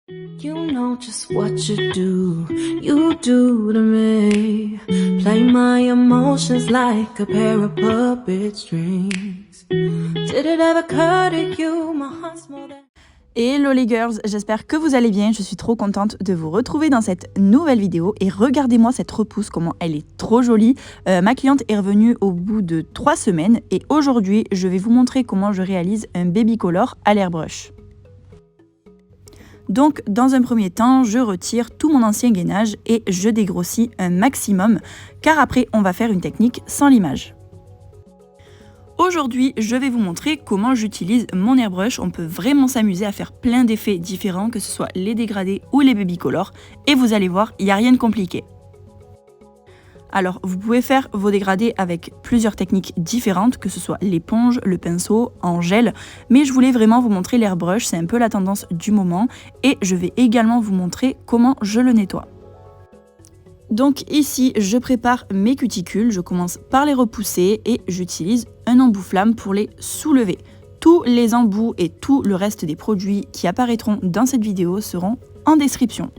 You know just what you do to me. Play my emotions like a pair of puppet strings. Did it ever occur to you, my heart's more than... Hello les girls, j'espère que vous allez bien, je suis trop contente de vous retrouver dans cette nouvelle vidéo et regardez-moi cette repousse, comment elle est trop jolie. Ma cliente est revenue au bout de 3 semaines et aujourd'hui je vais vous montrer comment je réalise un baby color à l'airbrush. Donc dans un premier temps, je retire tout mon ancien gainage et je dégrossis un maximum car après on va faire une technique sans limage. Aujourd'hui, je vais vous montrer comment j'utilise mon airbrush. On peut vraiment s'amuser à faire plein d'effets différents, que ce soit les dégradés ou les baby colors. Et vous allez voir, il n'y a rien de compliqué. Alors, vous pouvez faire vos dégradés avec plusieurs techniques différentes, que ce soit l'éponge, le pinceau, en gel. Mais je voulais vraiment vous montrer l'airbrush, c'est un peu la tendance du moment. Et je vais également vous montrer comment je le nettoie. Donc ici, je prépare mes cuticules, je commence par les repousser et j'utilise un embout flamme pour les soulever. Tous les embouts et tout le reste des produits qui apparaîtront dans cette vidéo seront en description.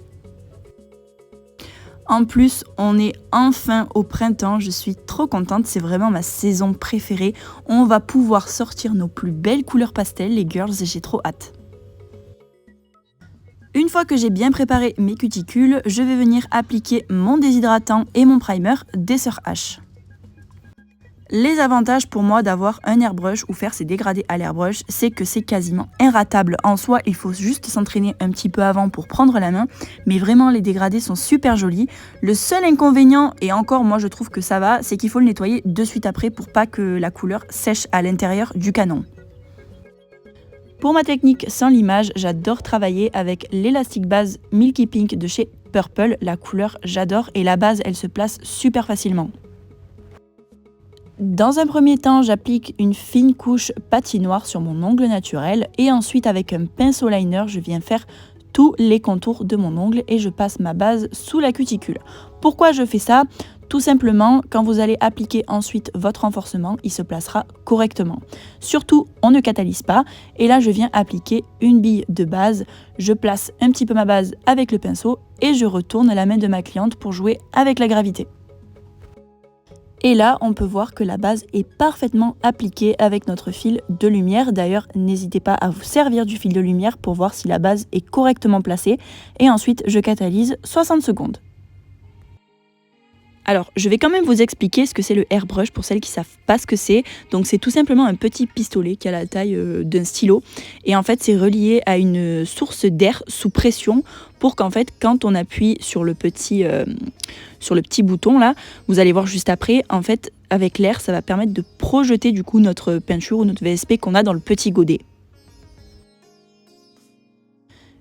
En plus, on est enfin au printemps, je suis trop contente, c'est vraiment ma saison préférée. On va pouvoir sortir nos plus belles couleurs pastel, les girls, et j'ai trop hâte. Une fois que j'ai bien préparé mes cuticules, je vais venir appliquer mon déshydratant et mon primer des Sœurs H. Les avantages pour moi d'avoir un airbrush ou faire ces dégradés à l'airbrush, c'est que c'est quasiment inratable. En soi, il faut juste s'entraîner un petit peu avant pour prendre la main, mais vraiment les dégradés sont super jolis. Le seul inconvénient, et encore moi je trouve que ça va, c'est qu'il faut le nettoyer de suite après pour pas que la couleur sèche à l'intérieur du canon. Pour ma technique sans limage, j'adore travailler avec l'élastique base Milky Pink de chez Purple. La couleur, j'adore et la base, elle se place super facilement. Dans un premier temps, j'applique une fine couche patinoire sur mon ongle naturel et ensuite avec un pinceau liner, je viens faire tous les contours de mon ongle et je passe ma base sous la cuticule. Pourquoi je fais ça ? Tout simplement, quand vous allez appliquer ensuite votre renforcement, il se placera correctement. Surtout, on ne catalyse pas. Et là, je viens appliquer une bille de base. Je place un petit peu ma base avec le pinceau et je retourne la main de ma cliente pour jouer avec la gravité. Et là, on peut voir que la base est parfaitement appliquée avec notre fil de lumière. D'ailleurs, n'hésitez pas à vous servir du fil de lumière pour voir si la base est correctement placée. Et ensuite, je catalyse 60 secondes. Alors, je vais quand même vous expliquer ce que c'est le airbrush pour celles qui ne savent pas ce que c'est. Donc, c'est tout simplement un petit pistolet qui a la taille d'un stylo. Et en fait, c'est relié à une source d'air sous pression pour qu'en fait, quand on appuie sur le petit bouton là, vous allez voir juste après, en fait, avec l'air, ça va permettre de projeter du coup notre peinture ou notre VSP qu'on a dans le petit godet.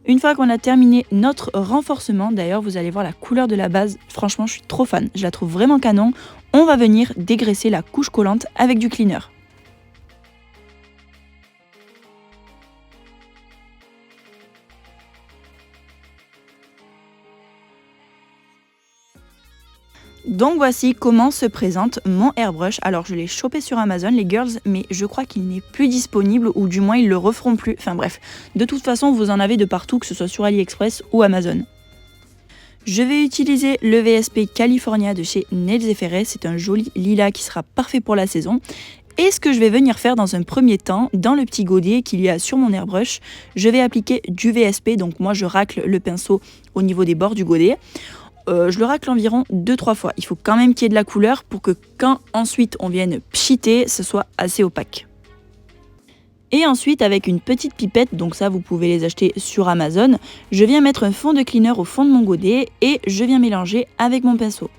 Une fois qu'on a terminé notre renforcement, d'ailleurs vous allez voir la couleur de la base, franchement je suis trop fan, je la trouve vraiment canon. On va venir dégraisser la couche collante avec du cleaner. Donc voici comment se présente mon airbrush. Alors je l'ai chopé sur Amazon les girls, mais je crois qu'il n'est plus disponible ou du moins ils le referont plus. Enfin bref, de toute façon vous en avez de partout, que ce soit sur AliExpress ou Amazon. Je vais utiliser le VSP California de chez Nails & Ferret, c'est un joli lilas qui sera parfait pour la saison. Et ce que je vais venir faire dans un premier temps, dans le petit godet qu'il y a sur mon airbrush, je vais appliquer du VSP, donc moi je racle le pinceau au niveau des bords du godet. Je le racle environ 2-3 fois. Il faut quand même qu'il y ait de la couleur pour que quand ensuite on vienne pchiter, ce soit assez opaque. Et ensuite avec une petite pipette, donc ça vous pouvez les acheter sur Amazon, je viens mettre un fond de cleaner au fond de mon godet et je viens mélanger avec mon pinceau.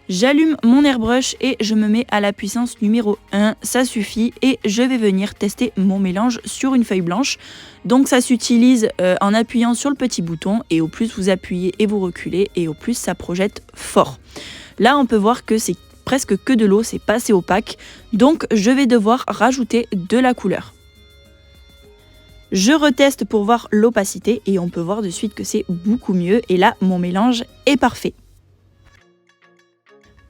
J'allume mon airbrush et je me mets à la puissance numéro 1, ça suffit et je vais venir tester mon mélange sur une feuille blanche. Donc ça s'utilise en appuyant sur le petit bouton et au plus vous appuyez et vous reculez et au plus ça projette fort. Là on peut voir que c'est presque que de l'eau, c'est pas assez opaque, donc je vais devoir rajouter de la couleur. Je reteste pour voir l'opacité et on peut voir de suite que c'est beaucoup mieux et là mon mélange est parfait.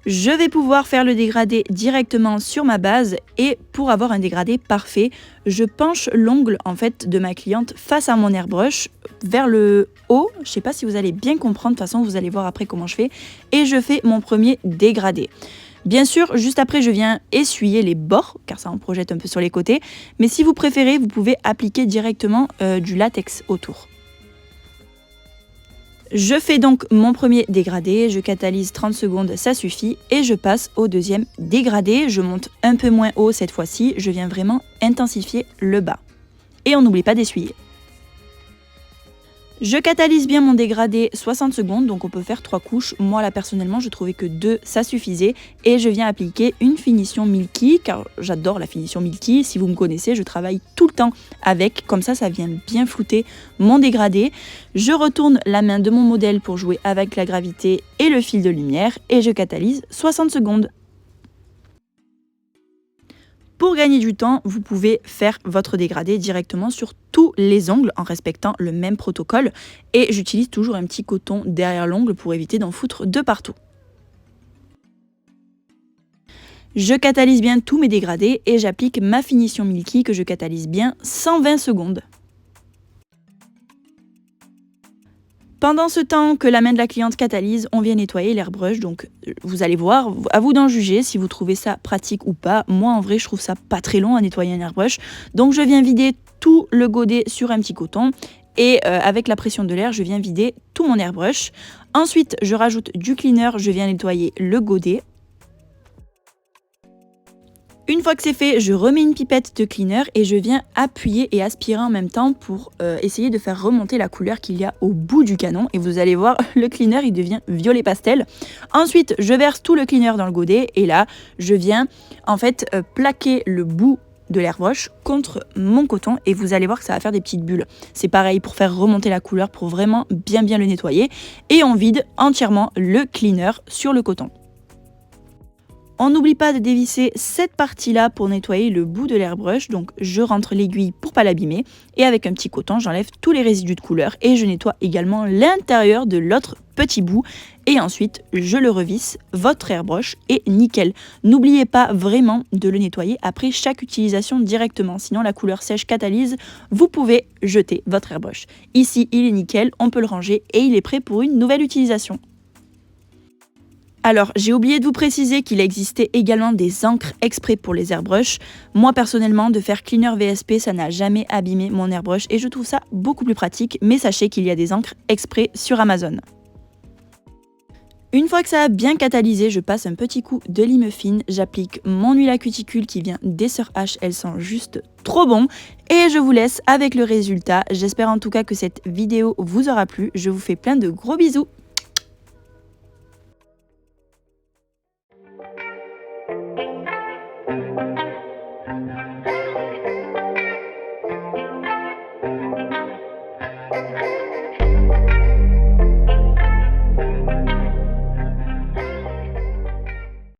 Je vais pouvoir faire le dégradé directement sur ma base et pour avoir un dégradé parfait, je penche l'ongle en fait de ma cliente face à mon airbrush vers le haut. Je ne sais pas si vous allez bien comprendre, de toute façon vous allez voir après comment je fais. Et je fais mon premier dégradé. Bien sûr, juste après, je viens essuyer les bords, car ça en projette un peu sur les côtés. Mais si vous préférez, vous pouvez appliquer directement du latex autour. Je fais donc mon premier dégradé, je catalyse 30 secondes, ça suffit, et je passe au deuxième dégradé. Je monte un peu moins haut cette fois-ci, je viens vraiment intensifier le bas. Et on n'oublie pas d'essuyer. Je catalyse bien mon dégradé 60 secondes, donc on peut faire 3 couches. Moi là personnellement je trouvais que 2 ça suffisait. Et je viens appliquer une finition Milky, car j'adore la finition Milky. Si vous me connaissez, je travaille tout le temps avec, comme ça vient bien flouter mon dégradé. Je retourne la main de mon modèle pour jouer avec la gravité et le fil de lumière et je catalyse 60 secondes. Pour gagner du temps, vous pouvez faire votre dégradé directement sur tous les ongles en respectant le même protocole. Et j'utilise toujours un petit coton derrière l'ongle pour éviter d'en foutre de partout. Je catalyse bien tous mes dégradés et j'applique ma finition Milky que je catalyse bien 120 secondes. Pendant ce temps que la main de la cliente catalyse, on vient nettoyer l'airbrush, donc vous allez voir, à vous d'en juger si vous trouvez ça pratique ou pas. Moi en vrai je trouve ça pas très long à nettoyer un airbrush, donc je viens vider tout le godet sur un petit coton et avec la pression de l'air je viens vider tout mon airbrush. Ensuite je rajoute du cleaner, je viens nettoyer le godet. Une fois que c'est fait, je remets une pipette de cleaner et je viens appuyer et aspirer en même temps pour essayer de faire remonter la couleur qu'il y a au bout du canon. Et vous allez voir, le cleaner il devient violet pastel. Ensuite, je verse tout le cleaner dans le godet et là, je viens en fait plaquer le bout de l'airbrush contre mon coton et vous allez voir que ça va faire des petites bulles. C'est pareil pour faire remonter la couleur, pour vraiment bien le nettoyer. Et on vide entièrement le cleaner sur le coton. On n'oublie pas de dévisser cette partie-là pour nettoyer le bout de l'airbrush, donc je rentre l'aiguille pour pas l'abîmer et avec un petit coton j'enlève tous les résidus de couleur et je nettoie également l'intérieur de l'autre petit bout et ensuite je le revisse. Votre airbrush est nickel. N'oubliez pas vraiment de le nettoyer après chaque utilisation directement, sinon la couleur sèche catalyse, vous pouvez jeter votre airbrush. Ici il est nickel, on peut le ranger et il est prêt pour une nouvelle utilisation. Alors, j'ai oublié de vous préciser qu'il existait également des encres exprès pour les airbrushes. Moi, personnellement, de faire cleaner VSP, ça n'a jamais abîmé mon airbrush et je trouve ça beaucoup plus pratique, mais sachez qu'il y a des encres exprès sur Amazon. Une fois que ça a bien catalysé, je passe un petit coup de lime fine, j'applique mon huile à cuticule qui vient des Sœurs H, elle sent juste trop bon et je vous laisse avec le résultat. J'espère en tout cas que cette vidéo vous aura plu, je vous fais plein de gros bisous.